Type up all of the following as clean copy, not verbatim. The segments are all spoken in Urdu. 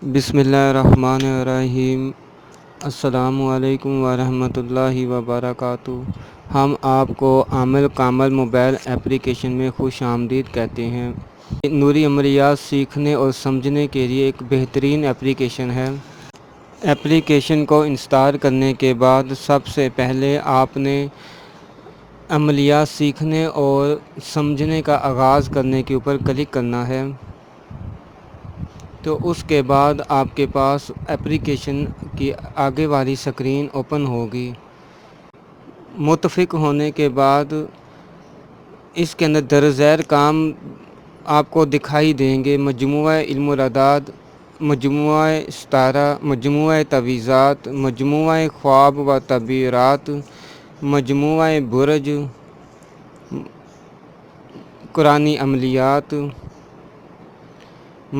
بسم اللہ الرحمن الرحیم۔ السلام علیکم ورحمۃ اللہ وبرکاتہ۔ ہم آپ کو عامل کامل موبائل اپلیکیشن میں خوش آمدید کہتے ہیں۔ نوری عملیات سیکھنے اور سمجھنے کے لیے ایک بہترین اپلیکیشن ہے۔ اپلیکیشن کو انسٹال کرنے کے بعد سب سے پہلے آپ نے عملیات سیکھنے اور سمجھنے کا آغاز کرنے کے اوپر کلک کرنا ہے۔ تو اس کے بعد آپ کے پاس اپلیکیشن کی آگے والی سکرین اوپن ہوگی۔ متفق ہونے کے بعد اس کے اندر درج ذیل کام آپ کو دکھائی دیں گے: مجموعہ علم الاعداد، مجموعہ ستارہ، مجموعہ تعویضات، مجموعہ خواب و تعبیرات، مجموعہ برج، قرآنی عملیات،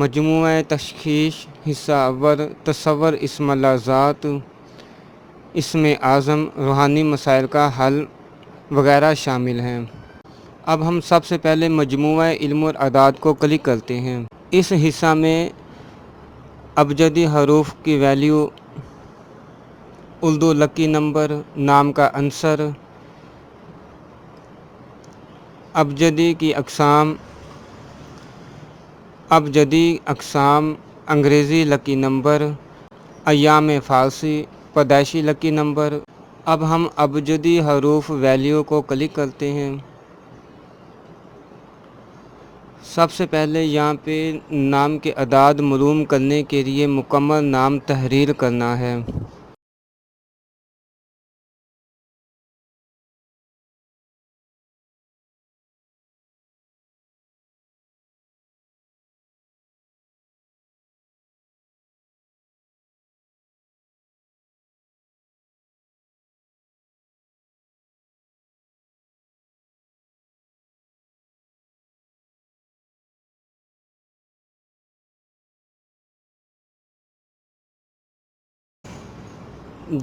مجموعہ تشخیص، حصہ اول، تصور، اسم اللہ ذات، اسم اعظم، روحانی مسائل کا حل وغیرہ شامل ہیں۔ اب ہم سب سے پہلے مجموعہ علم الاعداد کو کلک کرتے ہیں۔ اس حصہ میں ابجدی حروف کی ویلیو، اردو لکی نمبر، نام کا عنصر، ابجدی کی اقسام، انگریزی لکی نمبر، ایام فارسی، پیدائشی لکی نمبر۔ اب ہم ابجدی حروف ویلیو کو کلک کرتے ہیں۔ سب سے پہلے یہاں پہ نام کے اعداد معلوم کرنے کے لیے مکمل نام تحریر کرنا ہے۔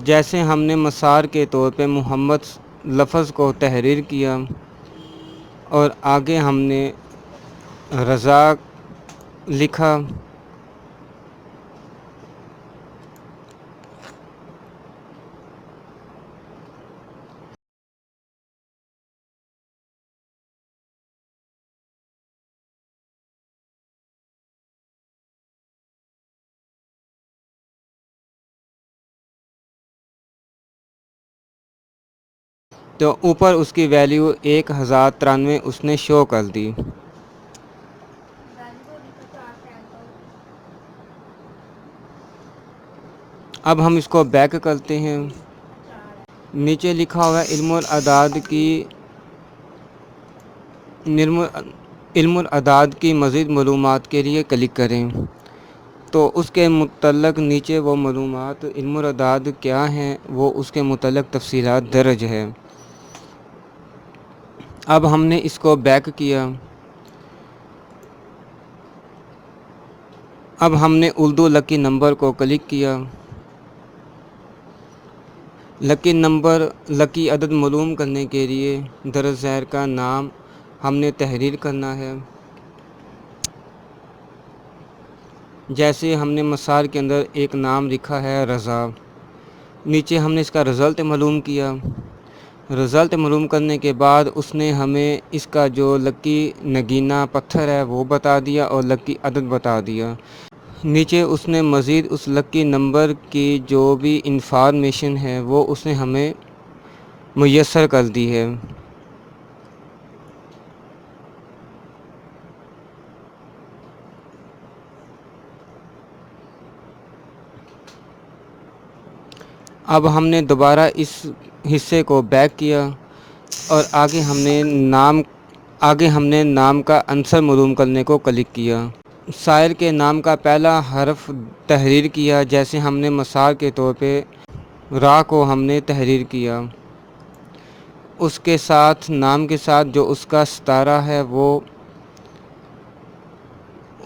جیسے ہم نے مسار کے طور پہ محمد لفظ کو تحریر کیا اور آگے ہم نے رضا لکھا، تو اوپر اس کی ویلیو 1093 اس نے شو کر دی۔ اب ہم اس کو بیک کرتے ہیں۔ نیچے لکھا ہوا ہے علم الاعداد کی مزید معلومات کے لیے کلک کریں۔ تو اس کے متعلق نیچے وہ معلومات علم الاعداد کیا ہیں وہ اس کے متعلق تفصیلات درج ہے۔ اب ہم نے اس کو بیک کیا۔ اب ہم نے اردو لکی نمبر کو کلک کیا۔ لکی نمبر، لکی عدد معلوم کرنے کے لیے درج ذیل کا نام ہم نے تحریر کرنا ہے۔ جیسے ہم نے مسار کے اندر ایک نام لکھا ہے رضا، نیچے ہم نے اس کا رزلٹ معلوم کیا۔ رزلٹ معلوم کرنے کے بعد اس نے ہمیں اس کا جو لکی نگینہ پتھر ہے وہ بتا دیا اور لکی عدد بتا دیا۔ نیچے اس نے مزید اس لکی نمبر کی جو بھی انفارمیشن ہے وہ اس نے ہمیں میسر کر دی ہے۔ اب ہم نے دوبارہ اس حصے کو بیک کیا اور آگے ہم نے نام کا عنصر معلوم کرنے کو کلک کیا۔ شاعر کے نام کا پہلا حرف تحریر کیا، جیسے ہم نے مسار کے طور پہ را کو ہم نے تحریر کیا۔ اس کے ساتھ نام کے ساتھ جو اس کا ستارہ ہے وہ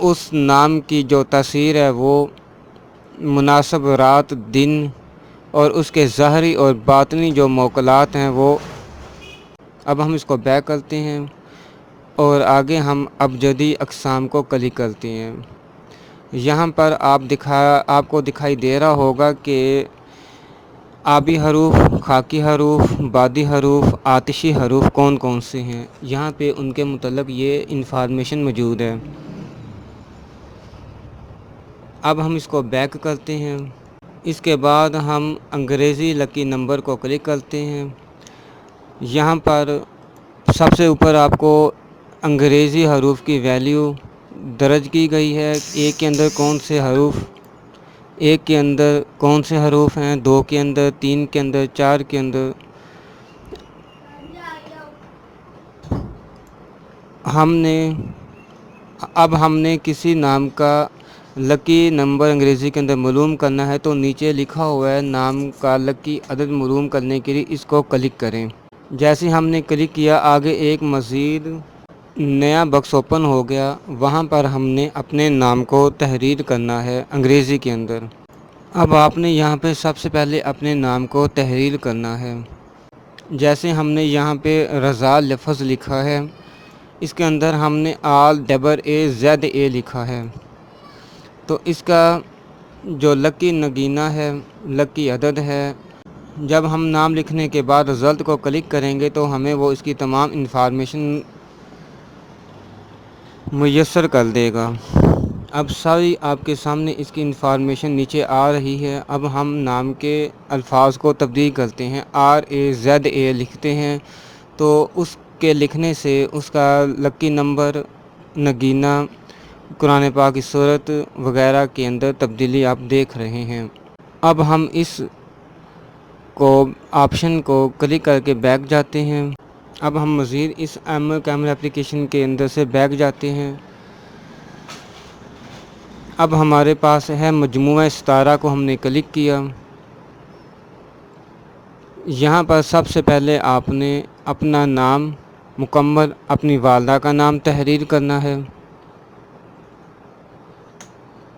اس نام کی جو تاثیر ہے وہ مناسب رات دن اور اس کے ظاہری اور باطنی جو موکلات ہیں وہ۔ اب ہم اس کو بیک کرتے ہیں اور آگے ہم ابجدی اقسام کو کلک کرتے ہیں۔ یہاں پر آپ کو دکھائی دے رہا ہوگا کہ آبی حروف، خاکی حروف، بادی حروف، آتشی حروف کون کون سے ہیں۔ یہاں پہ ان کے متعلق یہ انفارمیشن موجود ہے۔ اب ہم اس کو بیک کرتے ہیں۔ اس کے بعد ہم انگریزی لکی نمبر کو کلک کرتے ہیں۔ یہاں پر سب سے اوپر آپ کو انگریزی حروف کی ویلیو درج کی گئی ہے۔ ایک کے اندر کون سے حروف ہیں، 2 کے اندر، 3 کے اندر، 4 کے اندر۔ اب ہم نے کسی نام کا لکی نمبر انگریزی کے اندر معلوم کرنا ہے تو نیچے لکھا ہوا ہے نام کا لکی عدد معلوم کرنے کے لیے اس کو کلک کریں۔ جیسے ہم نے کلک کیا، آگے ایک مزید نیا باکس اوپن ہو گیا۔ وہاں پر ہم نے اپنے نام کو تحریر کرنا ہے انگریزی کے اندر۔ اب آپ نے یہاں پہ سب سے پہلے اپنے نام کو تحریر کرنا ہے۔ جیسے ہم نے یہاں پہ رضا لفظ لکھا ہے، اس کے اندر ہم نے RAZA لکھا ہے۔ تو اس کا جو لکی نگینہ ہے، لکی عدد ہے، جب ہم نام لکھنے کے بعد رزلٹ کو کلک کریں گے تو ہمیں وہ اس کی تمام انفارمیشن میسر کر دے گا۔ اب ساری آپ کے سامنے اس کی انفارمیشن نیچے آ رہی ہے۔ اب ہم نام کے الفاظ کو تبدیل کرتے ہیں، RAZA لکھتے ہیں تو اس کے لکھنے سے اس کا لکی نمبر، نگینہ، قرآن پاک کی سورت وغیرہ کے اندر تبدیلی آپ دیکھ رہے ہیں۔ اب ہم اس آپشن کو کلک کر کے بیک جاتے ہیں۔ اب ہم مزید اس کیمرہ اپلیکیشن کے اندر سے بیک جاتے ہیں۔ اب ہمارے پاس ہے مجموعہ ستارہ کو ہم نے کلک کیا۔ یہاں پر سب سے پہلے آپ نے اپنا نام مکمل، اپنی والدہ کا نام تحریر کرنا ہے۔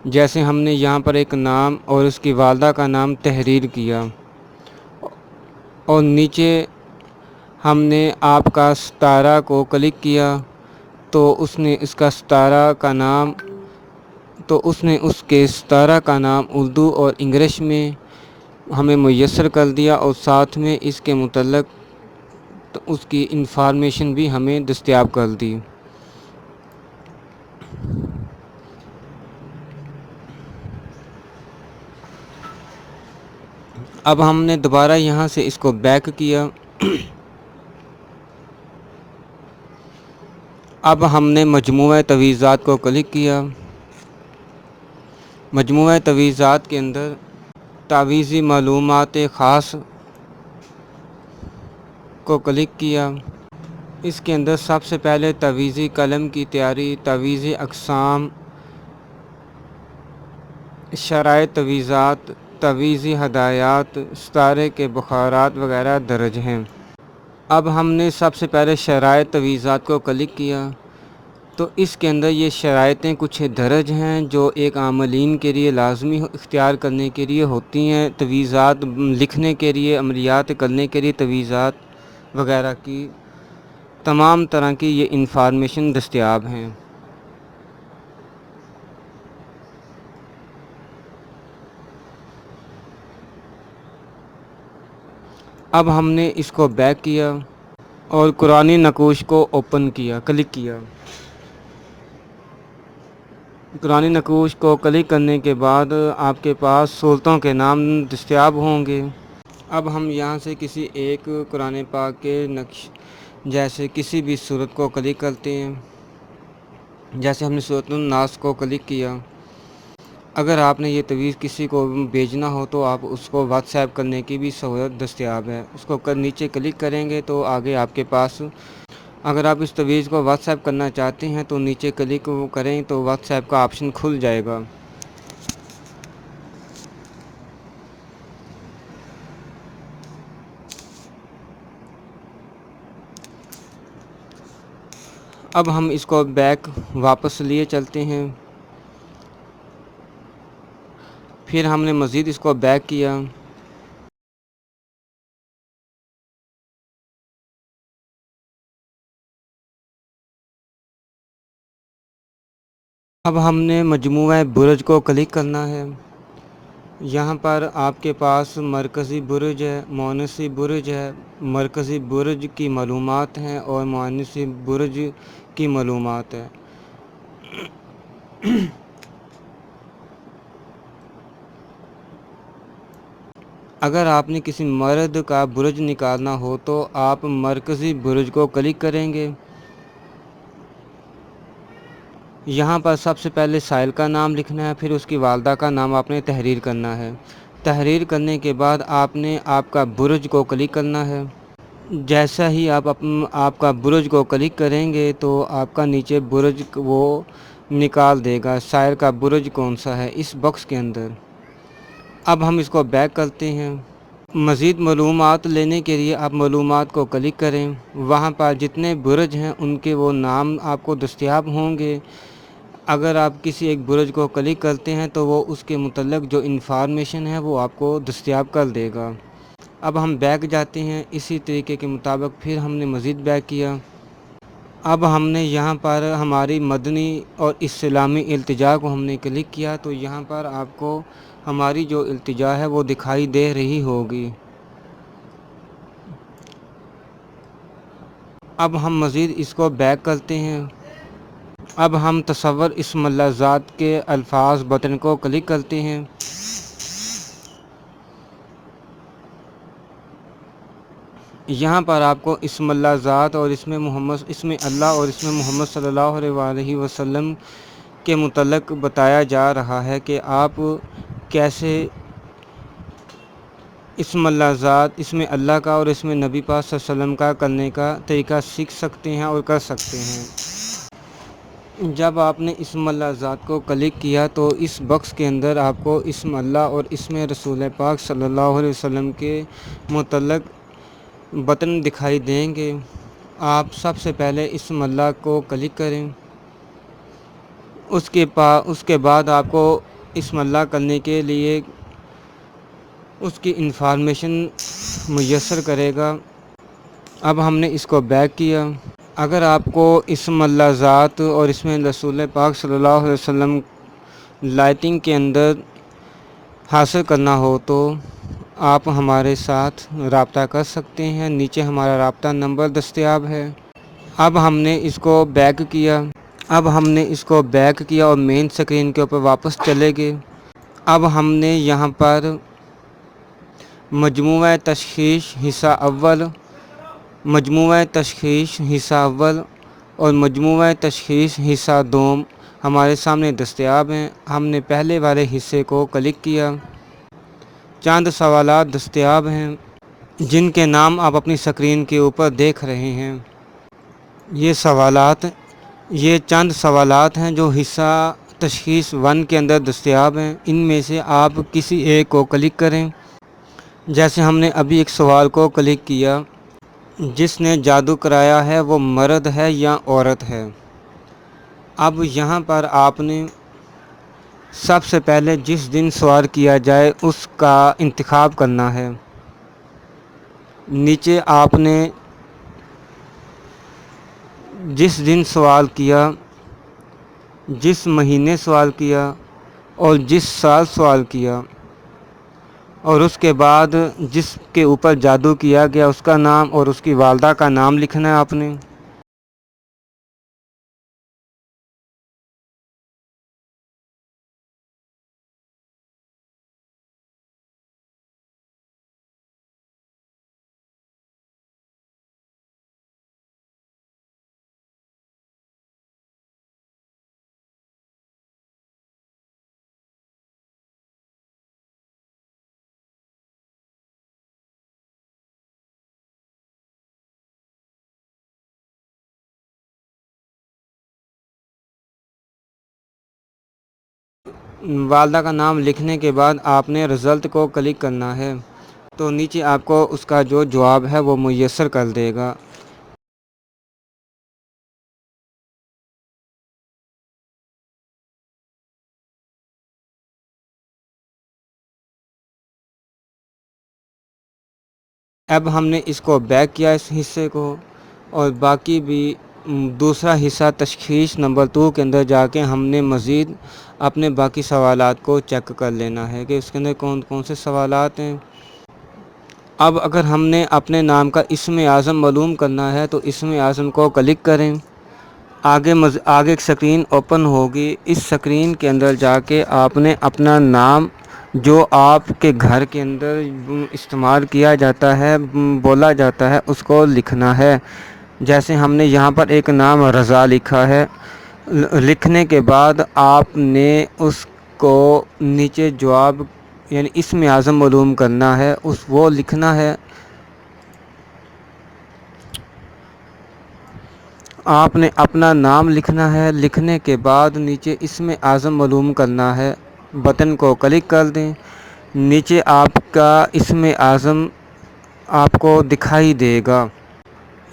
جیسے ہم نے یہاں پر ایک نام اور اس کی والدہ کا نام تحریر کیا، اور نیچے ہم نے آپ کا ستارہ کو کلک کیا تو اس نے اس کے ستارہ کا نام اردو اور انگلش میں ہمیں میسر کر دیا، اور ساتھ میں اس کے متعلق اس کی انفارمیشن بھی ہمیں دستیاب کر دی۔ اب ہم نے دوبارہ یہاں سے اس کو بیک کیا۔ اب ہم نے مجموعہ تجویزات کو کلک کیا۔ مجموعہ تجویزات کے اندر تعویذی معلومات خاص کو کلک کیا۔ اس کے اندر سب سے پہلے تعویذی قلم کی تیاری، تعویذی اقسام، شرائط تعویذات، تعویذی ہدایات، ستارے کے بخارات وغیرہ درج ہیں۔ اب ہم نے سب سے پہلے شرائط تعویذات کو کلک کیا تو اس کے اندر یہ شرائطیں کچھ درج ہیں جو ایک عاملین کے لیے لازمی اختیار کرنے کے لیے ہوتی ہیں۔ تعویذات لکھنے کے لیے، عملیات کرنے کے لیے تعویذات وغیرہ کی تمام طرح کی یہ انفارمیشن دستیاب ہیں۔ اب ہم نے اس کو بیک کیا اور قرآن نقوش کو اوپن کیا، کلک کیا۔ قرآن نقوش کو کلک کرنے کے بعد آپ کے پاس سورتوں کے نام دستیاب ہوں گے۔ اب ہم یہاں سے کسی ایک قرآن پاک کے نقش جیسے کسی بھی سورت کو کلک کرتے ہیں۔ جیسے ہم نے سورۃ الناس کو کلک کیا۔ اگر آپ نے یہ تعویذ کسی کو بھیجنا ہو تو آپ اس کو واٹس ایپ کرنے کی بھی سہولت دستیاب ہے۔ اس کو نیچے کلک کریں گے تو آگے آپ کے پاس، اگر آپ اس تعویذ کو واٹس ایپ کرنا چاہتے ہیں تو نیچے کلک کریں تو واٹس ایپ کا آپشن کھل جائے گا۔ اب ہم اس کو بیک واپس لیے چلتے ہیں۔ پھر ہم نے مزید اس کو بیک کیا۔ اب ہم نے مجموعہ برج کو کلک کرنا ہے۔ یہاں پر آپ کے پاس مرکزی برج ہے، مونسی برج ہے، مرکزی برج کی معلومات ہیں اور مونسی برج کی معلومات ہے۔ اگر آپ نے کسی مرد کا برج نکالنا ہو تو آپ مرکزی برج کو کلک کریں گے۔ یہاں پر سب سے پہلے سائل کا نام لکھنا ہے، پھر اس کی والدہ کا نام آپ نے تحریر کرنا ہے۔ تحریر کرنے کے بعد آپ نے آپ کا برج کو کلک کرنا ہے۔ جیسا ہی آپ کا برج کو کلک کریں گے تو آپ کا نیچے برج وہ نکال دے گا، سائل کا برج کون سا ہے اس باکس کے اندر۔ اب ہم اس کو بیک کرتے ہیں۔ مزید معلومات لینے کے لیے آپ معلومات کو کلک کریں، وہاں پر جتنے برج ہیں ان کے وہ نام آپ کو دستیاب ہوں گے۔ اگر آپ کسی ایک برج کو کلک کرتے ہیں تو وہ اس کے متعلق جو انفارمیشن ہے وہ آپ کو دستیاب کر دے گا۔ اب ہم بیک جاتے ہیں، اسی طریقے کے مطابق پھر ہم نے مزید بیک کیا۔ اب ہم نے یہاں پر ہماری مدنی اور اسلامی التجا کو ہم نے کلک کیا تو یہاں پر آپ کو ہماری جو التجا ہے وہ دکھائی دے رہی ہوگی۔ اب ہم مزید اس کو بیک کرتے ہیں۔ اب ہم تصور اسم اللہ ذات کے الفاظ بٹن کو کلک کرتے ہیں۔ یہاں پر آپ کو اسم اللہ ذات اور اسم اللہ اور اسم محمد صلی اللہ علیہ وآلہ وسلم کے متعلق بتایا جا رہا ہے کہ آپ کیسے اسم اللہ ذات، اسم اللہ کا اور اسم نبی پاک صلی اللہ علیہ وسلم کا کرنے کا طریقہ سیکھ سکتے ہیں اور کر سکتے ہیں۔ جب آپ نے اسم اللہ ذات کو کلک کیا تو اس باکس کے اندر آپ کو اسم اللہ اور اسم رسول پاک صلی اللہ علیہ وسلم کے متعلق بٹن دکھائی دیں گے۔ آپ سب سے پہلے اسم اللہ کو کلک کریں، اس کے بعد آپ کو اسم اللہ کرنے کے لیے اس کی انفارمیشن میسر کرے گا۔ اب ہم نے اس کو بیک کیا۔ اگر آپ کو اسم اللہ ذات اور اسم رسول پاک صلی اللہ علیہ وسلم لائٹنگ کے اندر حاصل کرنا ہو تو آپ ہمارے ساتھ رابطہ کر سکتے ہیں، نیچے ہمارا رابطہ نمبر دستیاب ہے۔ اب ہم نے اس کو بیک کیا اور مین سکرین کے اوپر واپس چلے گئے۔ اب ہم نے یہاں پر مجموعہ تشخیص حصہ اول، مجموعہ تشخیص حصہ اول اور مجموعہ تشخیص حصہ دوم ہمارے سامنے دستیاب ہیں۔ ہم نے پہلے والے حصے کو کلک کیا۔ چند سوالات دستیاب ہیں جن کے نام آپ اپنی سکرین کے اوپر دیکھ رہے ہیں۔ یہ چند سوالات ہیں جو حصہ تشخیص 1 کے اندر دستیاب ہیں۔ ان میں سے آپ کسی ایک کو کلک کریں۔ جیسے ہم نے ابھی ایک سوال کو کلک کیا، جس نے جادو کرایا ہے وہ مرد ہے یا عورت ہے۔ اب یہاں پر آپ نے سب سے پہلے جس دن سوال کیا جائے اس کا انتخاب کرنا ہے۔ نیچے آپ نے جس دن سوال کیا، جس مہینے سوال کیا اور جس سال سوال کیا اور اس کے بعد جس کے اوپر جادو کیا گیا اس کا نام اور اس کی والدہ کا نام لکھنا ہے آپ نے۔ والدہ کا نام لکھنے کے بعد آپ نے رزلٹ کو کلک کرنا ہے تو نیچے آپ کو اس کا جو جواب ہے وہ میسر کر دے گا۔ اب ہم نے اس کو بیک کیا اس حصے کو اور باقی بھی دوسرا حصہ تشخیص نمبر 2 کے اندر جا کے ہم نے مزید اپنے باقی سوالات کو چیک کر لینا ہے کہ اس کے اندر کون کون سے سوالات ہیں۔ اب اگر ہم نے اپنے نام کا اسم اعظم معلوم کرنا ہے تو اسم اعظم کو کلک کریں۔ آگے ایک سکرین اوپن ہوگی۔ اس سکرین کے اندر جا کے آپ نے اپنا نام جو آپ کے گھر کے اندر استعمال کیا جاتا ہے، بولا جاتا ہے، اس کو لکھنا ہے۔ جیسے ہم نے یہاں پر ایک نام رضا لکھا ہے۔ لکھنے کے بعد آپ نے اس کو نیچے جواب یعنی اسم اعظم معلوم کرنا ہے، وہ لکھنا ہے۔ آپ نے اپنا نام لکھنا ہے۔ لکھنے کے بعد نیچے اسم اعظم معلوم کرنا ہے، بٹن کو کلک کر دیں۔ نیچے آپ کا اسم اعظم آپ کو دکھائی دے گا۔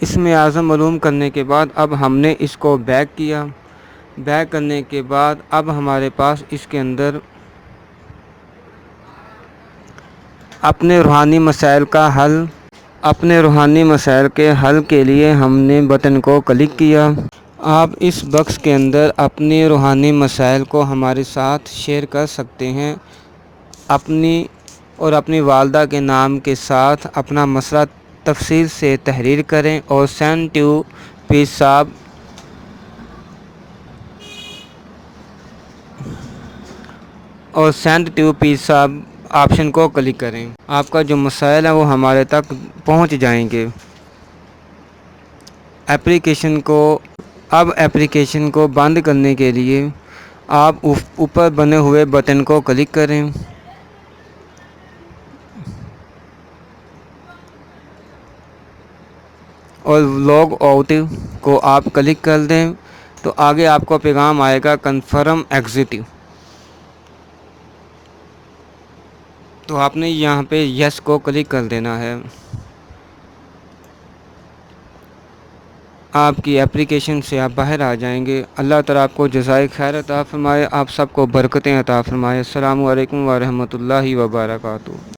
اسم اعظم معلوم کرنے کے بعد اب ہم نے اس کو بیک کیا۔ بیک کرنے کے بعد اب ہمارے پاس اس کے اندر اپنے روحانی مسائل کے حل کے لیے ہم نے بٹن کو کلک کیا۔ آپ اس باکس کے اندر اپنے روحانی مسائل کو ہمارے ساتھ شیئر کر سکتے ہیں۔ اپنی والدہ کے نام کے ساتھ اپنا مسئلہ تفصیل سے تحریر کریں اور سینڈ ٹو پیر صاحب آپشن کو کلک کریں۔ آپ کا جو مسائل ہیں وہ ہمارے تک پہنچ جائیں گے۔ ایپلیکیشن کو بند کرنے کے لیے آپ اوپر بنے ہوئے بٹن کو کلک کریں اور لاگ آؤٹ کو آپ کلک کر دیں تو آگے آپ کو پیغام آئے گا کنفرم ایگزٹ، تو آپ نے یہاں پہ یس کو کلک کر دینا ہے۔ آپ کی ایپلیکیشن سے آپ باہر آ جائیں گے۔ اللہ تعالیٰ آپ کو جزائے خیر عطا فرمائے، آپ سب کو برکتیں عطا فرمائے۔ السلام علیکم ورحمۃ اللہ وبرکاتہ۔